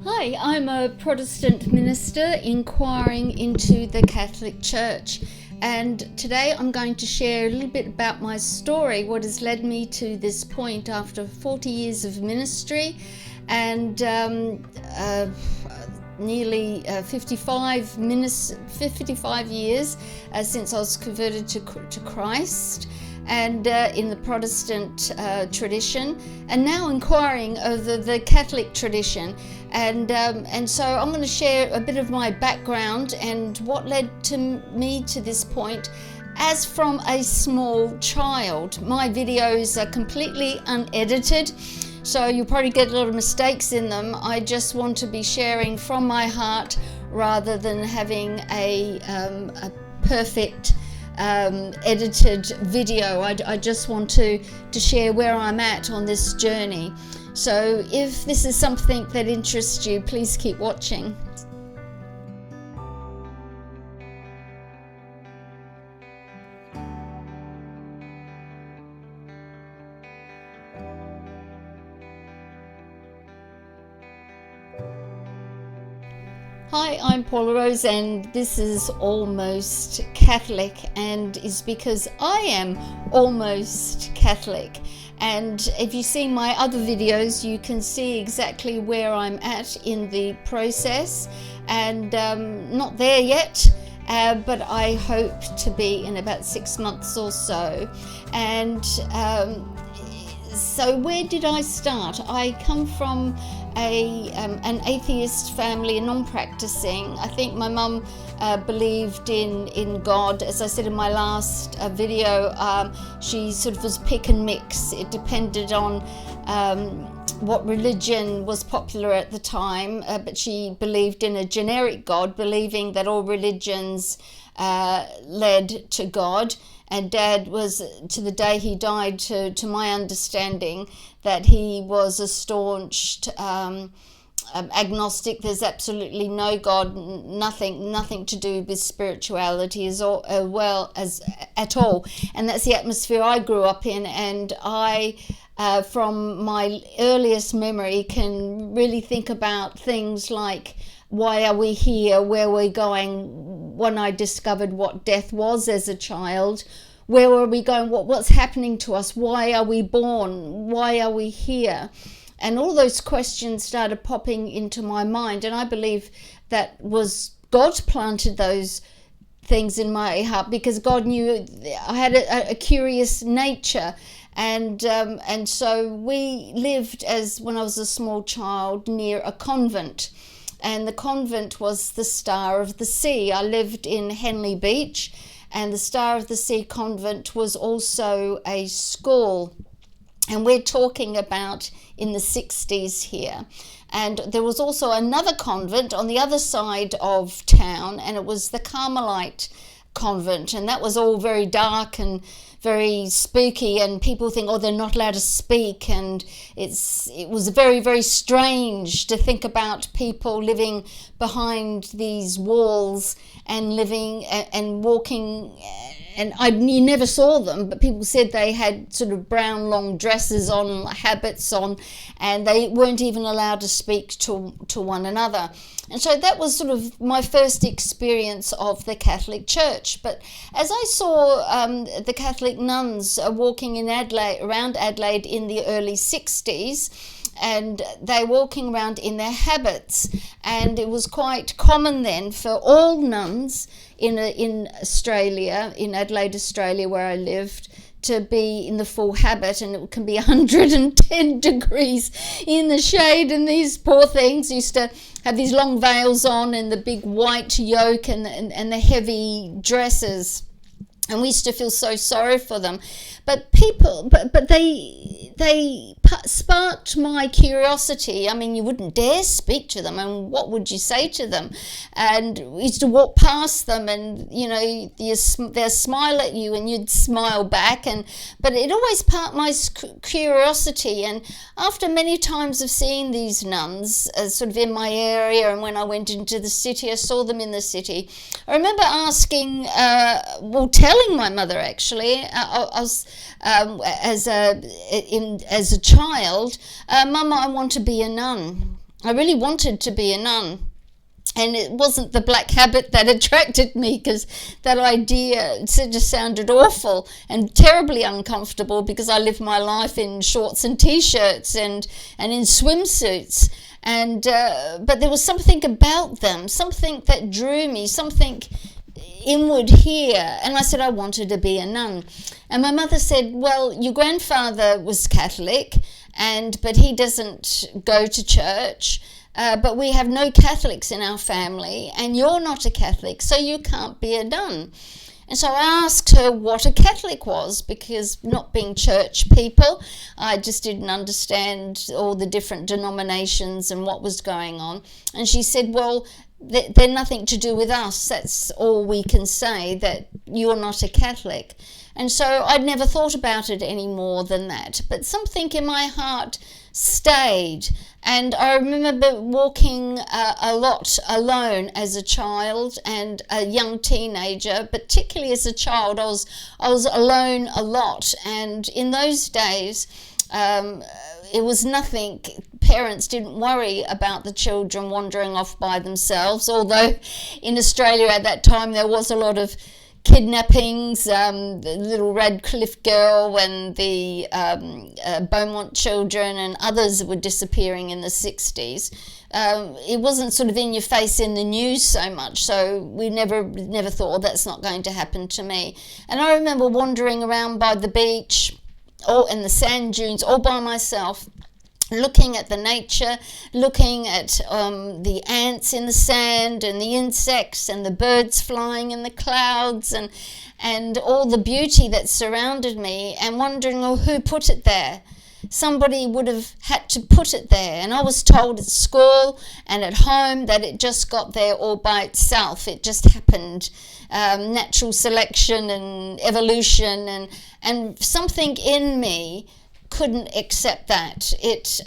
Hi, I'm a Protestant minister inquiring into the Catholic Church, and today I'm going to share a little bit about my story, what has led me to this point after 40 years of ministry and nearly 55 years since I was converted to Christ and in the Protestant tradition, and now inquiring over the Catholic tradition. And so I'm going to share a bit of my background and what led to me to this point as from a small child. My videos are completely unedited, so you'll probably get a lot of mistakes in them. I just want to be sharing from my heart rather than having a perfect edited video. I just want to share where I'm at on this journey. So if this is something that interests you, please keep watching. Hi, I'm Paula Rose, and this is Almost Catholic, and is because I am almost Catholic. And if you see my other videos, you can see exactly where I'm at in the process, and not there yet, but I hope to be in about 6 months or so. And so where did I start? I come from an atheist family, non-practicing. I think my mum believed in God. As I said in my last video, she sort of was pick and mix. It depended on what religion was popular at the time, but she believed in a generic God, believing that all religions led to God. And Dad was, to the day he died, to my understanding, that he was a staunch agnostic. There's absolutely no God, nothing to do with spirituality as well as at all. And that's the atmosphere I grew up in, and I from my earliest memory can really think about things like, why are we here, where we're going. When I discovered what death was as a child, where are we going, what's happening to us, why are we born, why are we here? And all those questions started popping into my mind, and I believe that was God planted those things in my heart, because God knew I had a curious nature. And so we lived, as when I was a small child, near a convent. And the convent was the Star of the Sea. I lived in Henley Beach, and the Star of the Sea convent was also a school. And we're talking about in the 60s here. And there was also another convent on the other side of town, and it was the Carmelite convent. And that was all very dark and very spooky, and people think, oh, they're not allowed to speak, and it was very, very strange to think about people living behind these walls and living and walking. And you never saw them, but people said they had sort of brown long dresses on, habits on, and they weren't even allowed to speak to one another. And so that was sort of my first experience of the Catholic Church. But as I saw the Catholic nuns walking in Adelaide, around Adelaide in the early 60s, and they're walking around in their habits, and it was quite common then for all nuns in Australia, in Adelaide, Australia, where I lived, to be in the full habit, and it can be 110 degrees in the shade, and these poor things used to have these long veils on and the big white yoke and the heavy dresses. And we used to feel so sorry for them. But they sparked my curiosity. I mean, you wouldn't dare speak to them, and what would you say to them? And we used to walk past them, and they'd smile at you, and you'd smile back. But it always sparked my curiosity. And after many times of seeing these nuns, sort of in my area, and when I went into the city, I saw them in the city. I remember asking, telling my mother actually, as a child, Mama, I want to be a nun. I really wanted to be a nun. And it wasn't the black habit that attracted me, because that idea just sounded awful and terribly uncomfortable, because I lived my life in shorts and t-shirts and in swimsuits. And but there was something about them, something that drew me, something inward here. And I said I wanted to be a nun. And my mother said, well, your grandfather was Catholic, but he doesn't go to church. But we have no Catholics in our family, and you're not a Catholic, so you can't be a nun. And so I asked her what a Catholic was, because not being church people, I just didn't understand all the different denominations and what was going on. And she said, well, they're nothing to do with us. That's all we can say, that you're not a Catholic. And so I'd never thought about it any more than that. But something in my heart stayed. And I remember walking a lot alone as a child and a young teenager. Particularly as a child, I was alone a lot. And in those days, it was nothing. Parents didn't worry about the children wandering off by themselves, although in Australia at that time there was a lot of kidnappings. The little Radcliffe girl and the Beaumont children and others were disappearing in the 60s. It wasn't sort of in your face in the news so much, so we never thought, oh, that's not going to happen to me. And I remember wandering around by the beach, or in the sand dunes, all by myself, looking at the nature, looking at the ants in the sand and the insects and the birds flying in the clouds and all the beauty that surrounded me, and wondering, oh, who put it there? Somebody would have had to put it there. And I was told at school and at home that it just got there all by itself. It just happened. Natural selection and evolution, and something in me couldn't accept that.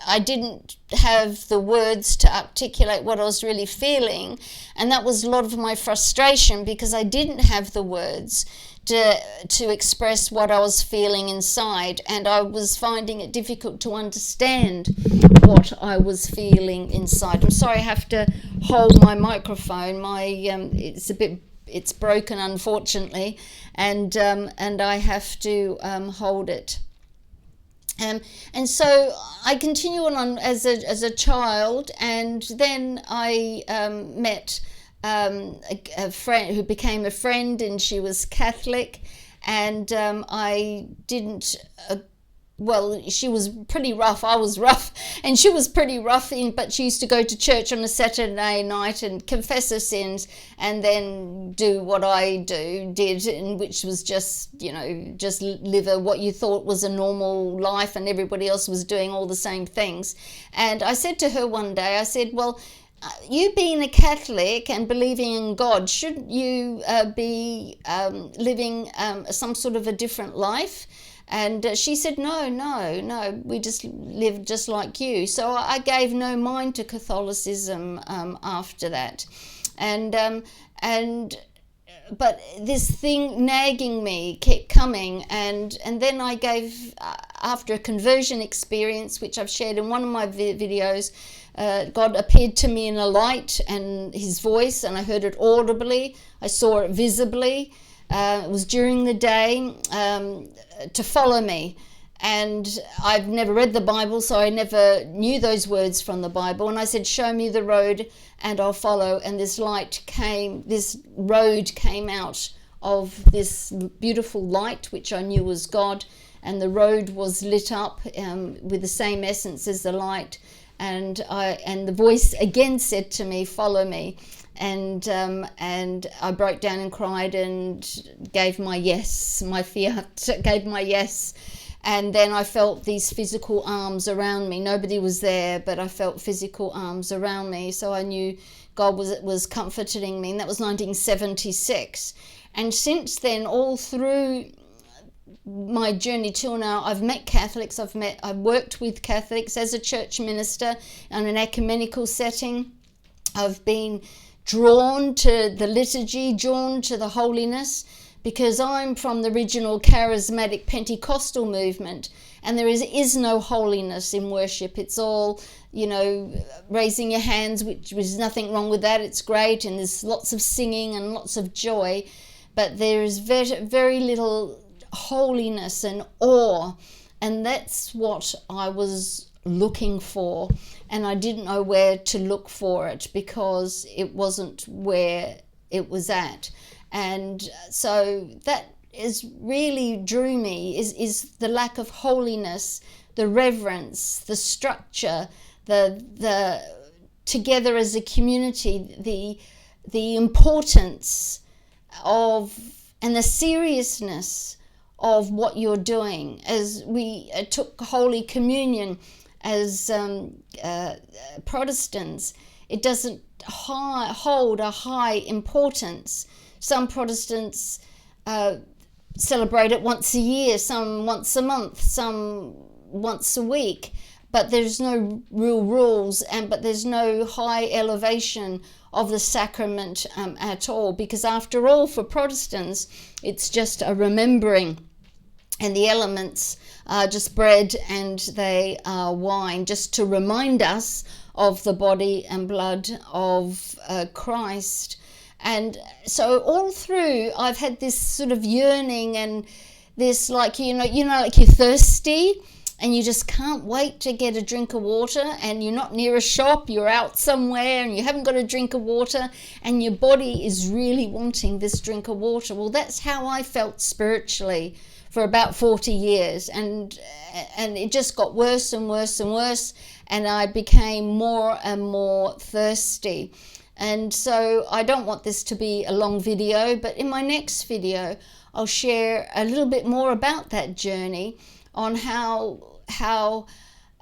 I didn't have the words to articulate what I was really feeling, and that was a lot of my frustration, because I didn't have the words to express what I was feeling inside, and I was finding it difficult to understand what I was feeling inside. I'm sorry, I have to hold my microphone. It's broken, unfortunately, and I have to hold it. And so I continue on as a child, and then I met a friend who became a friend, and she was Catholic, and I didn't. Well, she was pretty rough. I was rough, and she was pretty rough. But she used to go to church on a Saturday night and confess her sins, and then do what I did, and which was just live what you thought was a normal life, and everybody else was doing all the same things. And I said to her one day, I said, well, you being a Catholic and believing in God, shouldn't you be living some sort of a different life? And she said, no, we just live just like you. So I gave no mind to Catholicism after that. But this thing nagging me kept coming, and then I gave, after a conversion experience, which I've shared in one of my videos, God appeared to me in a light, and his voice, and I heard it audibly, I saw it visibly. It was during the day, to follow me. And I've never read the Bible, so I never knew those words from the Bible. And I said, show me the road and I'll follow. And this road came out of this beautiful light, which I knew was God. And the road was lit up with the same essence as the light. And the voice again said to me, follow me. And I broke down and cried and gave my yes, my fiat, gave my yes. And then I felt these physical arms around me. Nobody was there, but I felt physical arms around me. So I knew God was comforting me. And that was 1976. And since then, all through my journey till now, I've met Catholics. I've worked with Catholics as a church minister in an ecumenical setting. I've been drawn to the liturgy, drawn to the holiness, because I'm from the original charismatic Pentecostal movement, and there is no holiness in worship. It's all raising your hands, which was nothing wrong with that. It's great, and there's lots of singing and lots of joy, but there is very, very little holiness and awe, and that's what I was looking for, and I didn't know where to look for it because it wasn't where it was at. And so that is really drew me is the lack of holiness, the reverence, the structure, the together as a community, the importance of and the seriousness of what you're doing. As we took Holy Communion as Protestants, it doesn't hold a high importance. Some Protestants celebrate it once a year, some once a month, some once a week, but there's no real rules, but there's no high elevation of the sacrament at all, because after all, for Protestants, it's just a remembering, and the elements are just bread and they are wine, just to remind us of the body and blood of Christ. And so all through, I've had this sort of yearning and this like you're thirsty and you just can't wait to get a drink of water, and you're not near a shop, you're out somewhere and you haven't got a drink of water, and your body is really wanting this drink of water. Well, that's how I felt spiritually for about 40 years, and it just got worse and worse and worse, and I became more and more thirsty. And so I don't want this to be a long video, but in my next video I'll share a little bit more about that journey, on how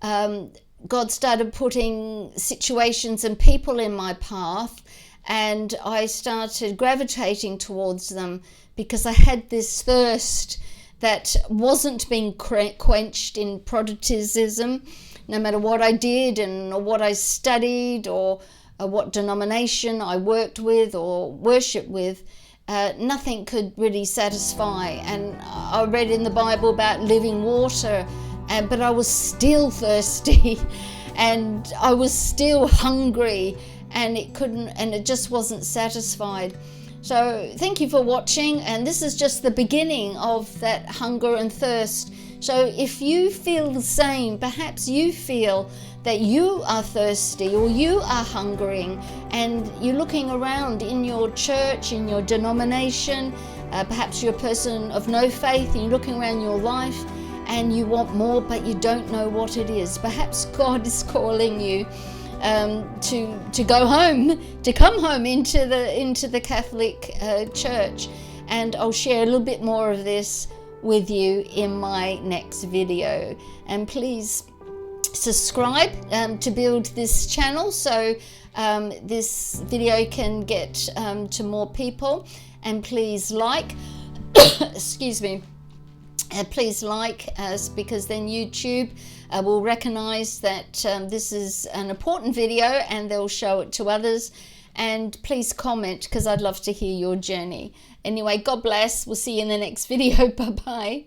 God started putting situations and people in my path, and I started gravitating towards them because I had this thirst that wasn't being quenched in Protestantism, no matter what I did and what I studied or what denomination I worked with or worshipped with. Nothing could really satisfy. And I read in the Bible about living water, but I was still thirsty and I was still hungry, and it just wasn't satisfied. So thank you for watching, and this is just the beginning of that hunger and thirst. So if you feel the same, perhaps you feel that you are thirsty or you are hungering, and you're looking around in your church, in your denomination, perhaps you're a person of no faith and you're looking around your life and you want more but you don't know what it is. Perhaps God is calling you to go home, to come home into the Catholic Church, and I'll share a little bit more of this with you in my next video. And please subscribe to build this channel so this video can get to more people, and please like excuse me, please like us, because then YouTube will recognize that this is an important video and they'll show it to others. And please comment, because I'd love to hear your journey. Anyway, God bless. We'll see you in the next video. Bye bye.